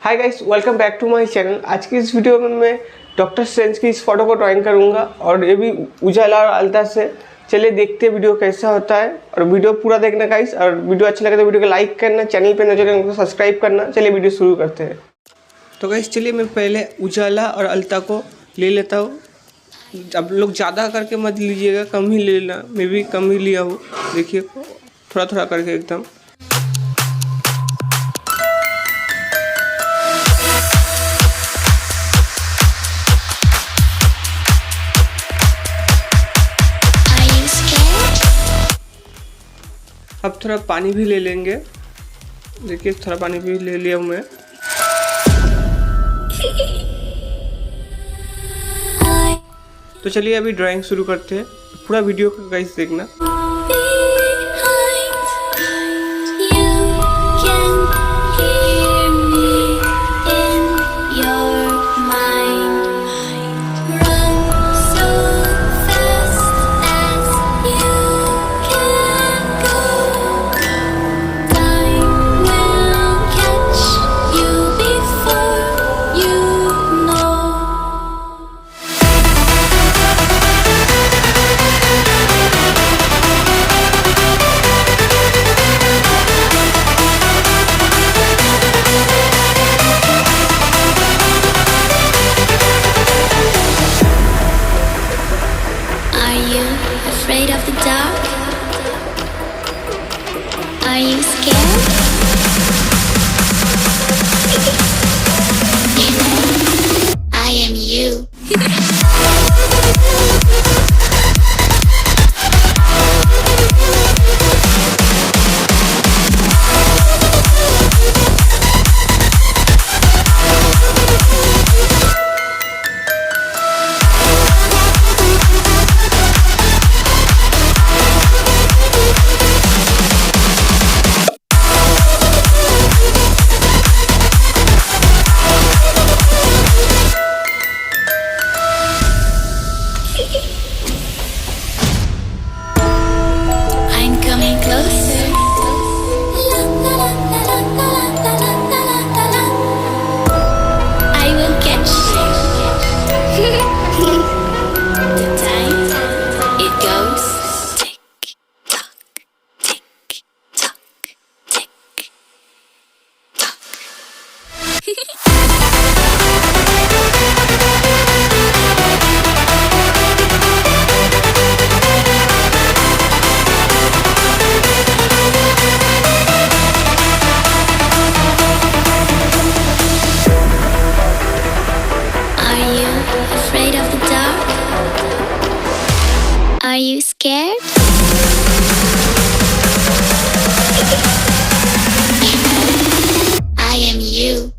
Hi guys, welcome back to my channel. आज की इस वीडियो में मैं डॉक्टर स्ट्रेंज की इस फोटो को ड्राइंग करूंगा और ये भी उजाला और अलता से। चलिए देखते हैं वीडियो कैसा होता है और वीडियो पूरा देखना गाइस। और वीडियो अच्छा लगे तो वीडियो को लाइक करना, चैनल पे नजर रखना, उनको सब्सक्राइब करना। चलिए वीडियो शुरू करते हैं। तो गाइस चलिए मैं पहले उजाला और अलता को ले लेता हूँ। अब लोग ज़्यादा करके मत लीजिएगा, कम ही ले लेना। मैं भी कम ही लिया हूँ, देखिए थोड़ा थोड़ा करके एकदम। अब थोड़ा पानी भी ले लेंगे। देखिए थोड़ा पानी भी ले लिया हूँ मैं। तो चलिए अभी ड्राइंग शुरू करते हैं। पूरा वीडियो का गाइस देखना। Afraid of the dark? Are you scared? I am you. I'm coming closer. I will catch you. The time it goes tick tock, tick tock, tick tock. Afraid of the dark? Are you scared? I am you.